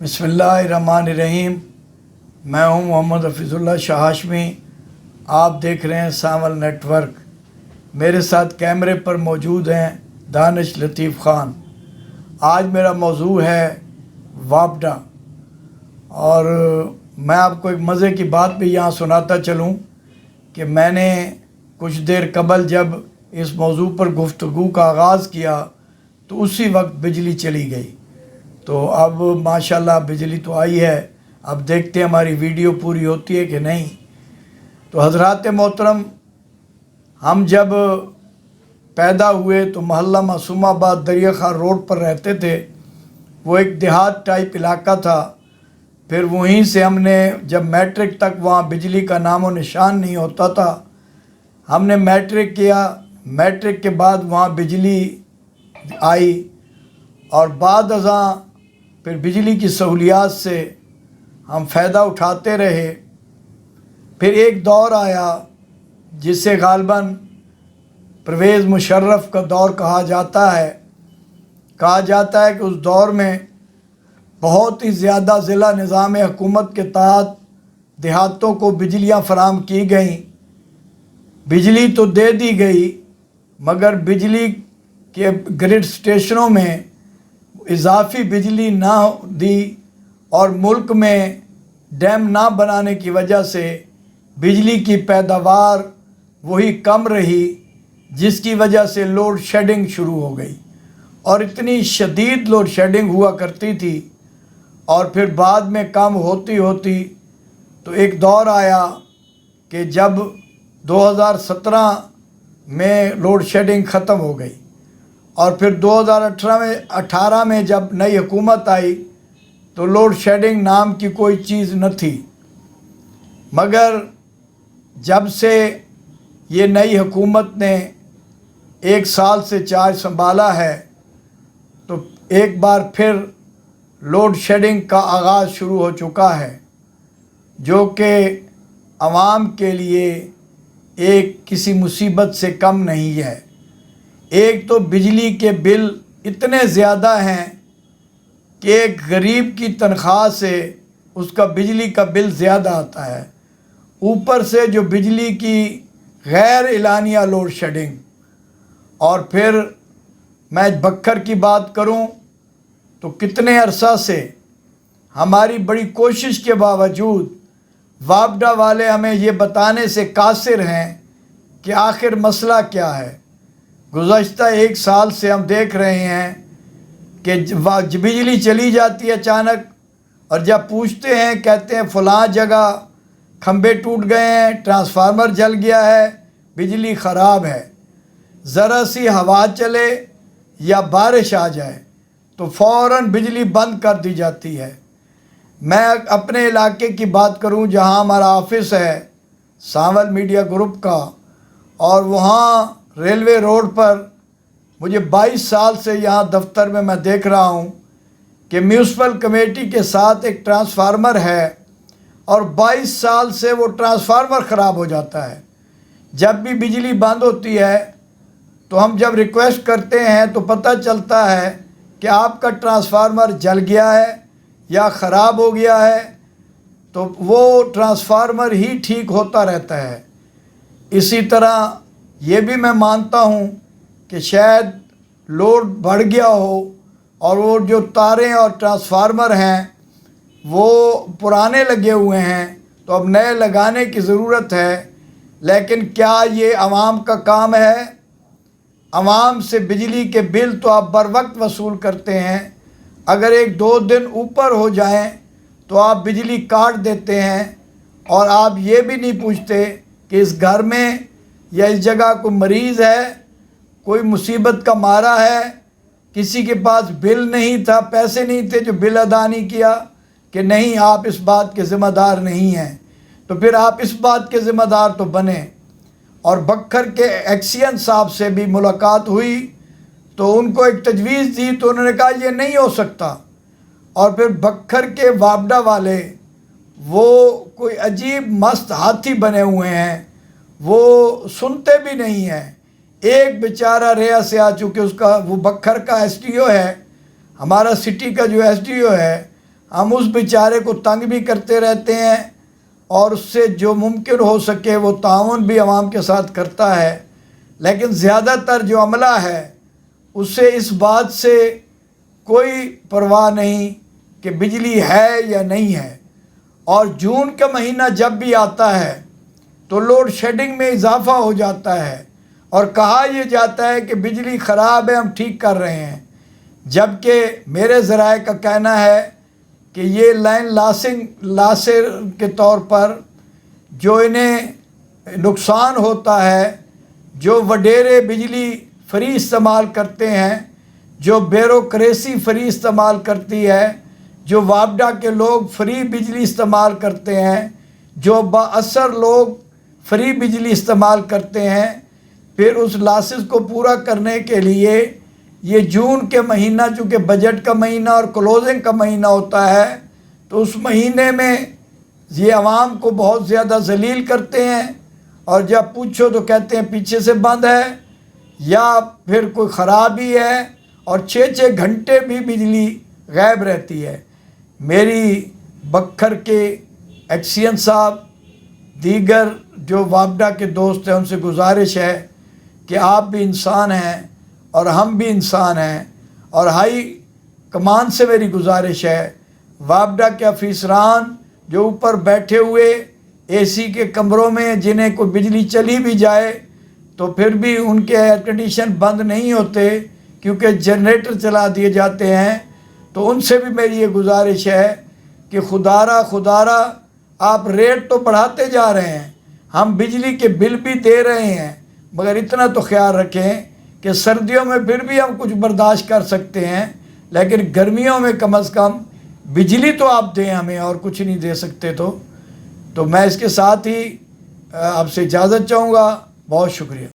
बिस्मिल्लाहिर्रहमानिर्रहीम। मैं हूं मोहम्मद हफीज़ुल्लाह शाह हाशमी। आप देख रहे हैं सावल नेटवर्क। मेरे साथ कैमरे पर मौजूद हैं दानिश लतीफ़ ख़ान। आज मेरा मौजू है वापडा, और मैं आपको एक मज़े की बात भी यहाँ सुनाता चलूँ कि मैंने कुछ देर कबल जब इस मौजू पर गुफ्तगू का आगाज़ किया तो उसी वक्त बिजली चली गई। तो अब माशाल्लाह बिजली तो आई है। अब देखते हैं हमारी वीडियो पूरी होती है कि नहीं। तो हज़रात मोहतरम, हम जब पैदा हुए तो मोहल्ला मासूमाबाद दरिया खां रोड पर रहते थे। वो एक देहात टाइप इलाका था। फिर वहीं से हमने जब मैट्रिक तक वहाँ बिजली का नामो निशान नहीं होता था। हमने मैट्रिक किया। मैट्रिक के बाद वहाँ बिजली आई और बाद अज़ां फिर बिजली की सहूलियात से हम फ़ायदा उठाते रहे। फिर एक दौर आया जिसे गालिबन परवेज़ मुशर्रफ का दौर कहा जाता है। कहा जाता है कि उस दौर में बहुत ही ज़्यादा ज़िला निज़ाम हुकूमत के तहत देहातों को बिजलियाँ फराहम की गईं। बिजली तो दे दी गई, मगर बिजली के ग्रिड स्टेशनों में इजाफ़ी बिजली ना दी और मुल्क में डैम ना बनाने की वजह से बिजली की पैदावार वही कम रही, जिसकी वजह से लोड शेडिंग शुरू हो गई। और इतनी शदीद लोड शेडिंग हुआ करती थी और फिर बाद में कम होती होती तो एक दौर आया कि जब 2017 में लोड शेडिंग ख़त्म हो गई और फिर 2018 में जब नई हुकूमत आई तो लोड शेडिंग नाम की कोई चीज़ न थी। मगर जब से ये नई हुकूमत ने 1 साल से चार्ज संभाला है तो एक बार फिर लोड शेडिंग का आगाज़ शुरू हो चुका है, जो कि आवाम के लिए एक किसी मुसीबत से कम नहीं है। एक तो बिजली के बिल इतने ज़्यादा हैं कि एक गरीब की तनख्वाह से उसका बिजली का बिल ज़्यादा आता है। ऊपर से जो बिजली की गैर एलानिया लोड शेडिंग। और फिर मैं बक्खर की बात करूं तो कितने अरसा से हमारी बड़ी कोशिश के बावजूद वापडा वाले हमें ये बताने से कासिर हैं कि आखिर मसला क्या है। गुज़श्ता 1 साल से हम देख रहे हैं कि बिजली चली जाती है अचानक, और जब पूछते हैं कहते हैं फ़लाँ जगह खंबे टूट गए हैं, ट्रांसफार्मर जल गया है, बिजली ख़राब है। ज़रा सी हवा चले या बारिश आ जाए तो फ़ौरन बिजली बंद कर दी जाती है। मैं अपने इलाके की बात करूं जहां हमारा ऑफिस है सावल मीडिया ग्रुप का, और वहां रेलवे रोड पर मुझे 22 साल से यहाँ दफ्तर में मैं देख रहा हूँ कि म्यूनसिपल कमेटी के साथ एक ट्रांसफार्मर है और 22 साल से वो ट्रांसफार्मर ख़राब हो जाता है। जब भी बिजली बंद होती है तो हम जब रिक्वेस्ट करते हैं तो पता चलता है कि आपका ट्रांसफार्मर जल गया है या ख़राब हो गया है, तो वो ट्रांसफार्मर ही ठीक होता रहता है। इसी तरह ये भी मैं मानता हूँ कि शायद लोड बढ़ गया हो और वो जो तारें और ट्रांसफार्मर हैं वो पुराने लगे हुए हैं, तो अब नए लगाने की ज़रूरत है। लेकिन क्या ये आवाम का काम है? आवाम से बिजली के बिल तो आप बर वक्त वसूल करते हैं, अगर 1-2 दिन ऊपर हो जाएं तो आप बिजली काट देते हैं, और आप ये भी नहीं पूछते कि इस घर में या इस जगह कोई मरीज़ है, कोई मुसीबत का मारा है, किसी के पास बिल नहीं था, पैसे नहीं थे जो बिल अदा नहीं किया, कि नहीं आप इस बात के ज़िम्मेदार नहीं हैं। तो फिर आप इस बात के ज़िम्मेदार तो बने। और बक्खर के एक्सियन साहब से भी मुलाकात हुई तो उनको एक तजवीज़ दी तो उन्होंने कहा ये नहीं हो सकता। और फिर बक्खर के वापडा वाले वो कोई अजीब मस्त हाथी बने हुए हैं, वो सुनते भी नहीं हैं। एक बेचारा रेया से आ चुके, उसका वो बक्खर का एसडीओ है, हमारा सिटी का जो एसडीओ है, ہم اس بیچارے کو تنگ بھی کرتے رہتے ہیں اور اس سے جو ممکن ہو سکے وہ تعاون بھی عوام کے ساتھ کرتا ہے، لیکن زیادہ تر جو عملہ ہے اسے اس بات سے کوئی پرواہ نہیں کہ بجلی ہے یا نہیں ہے۔ اور جون کا مہینہ جب بھی آتا ہے تو لوڈ شیڈنگ میں اضافہ ہو جاتا ہے اور کہا یہ جاتا ہے کہ بجلی خراب ہے، ہم ٹھیک کر رہے ہیں، جبکہ میرے ذرائع کا کہنا ہے کہ یہ لائن لاسر کے طور پر جو انہیں نقصان ہوتا ہے، جو وڈیرے بجلی فری استعمال کرتے ہیں، جو بیوروکریسی فری استعمال کرتی ہے، جو وابڈا کے لوگ فری بجلی استعمال کرتے ہیں، جو با اثر لوگ فری بجلی استعمال کرتے ہیں، پھر اس لاسز کو پورا کرنے کے لیے یہ جون کے مہینہ چونکہ بجٹ کا مہینہ اور کلوزنگ کا مہینہ ہوتا ہے، تو اس مہینے میں یہ عوام کو بہت زیادہ ذلیل کرتے ہیں، اور جب پوچھو تو کہتے ہیں پیچھے سے بند ہے یا پھر کوئی خرابی ہے، اور 6 گھنٹے بھی بجلی غائب رہتی ہے۔ میری بکھر کے ایکسین صاحب، دیگر جو وابڈا کے دوست ہیں، ان سے گزارش ہے کہ آپ بھی انسان ہیں اور ہم بھی انسان ہیں، اور ہائی کمان سے میری گزارش ہے، وابڈا کے افسران جو اوپر بیٹھے ہوئے اے سی کے کمروں میں، جنہیں کوئی بجلی چلی بھی جائے تو پھر بھی ان کے ایئر کنڈیشن بند نہیں ہوتے کیونکہ جنریٹر چلا دیے جاتے ہیں، تو ان سے بھی میری یہ گزارش ہے کہ خدارا آپ ریٹ تو بڑھاتے جا رہے ہیں، ہم بجلی کے بل بھی دے رہے ہیں، مگر اتنا تو خیال رکھیں کہ سردیوں میں پھر بھی ہم کچھ برداشت کر سکتے ہیں، لیکن گرمیوں میں کم از کم بجلی تو آپ دیں ہمیں، اور کچھ نہیں دے سکتے تو میں اس کے ساتھ ہی آپ سے اجازت چاہوں گا۔ بہت شکریہ۔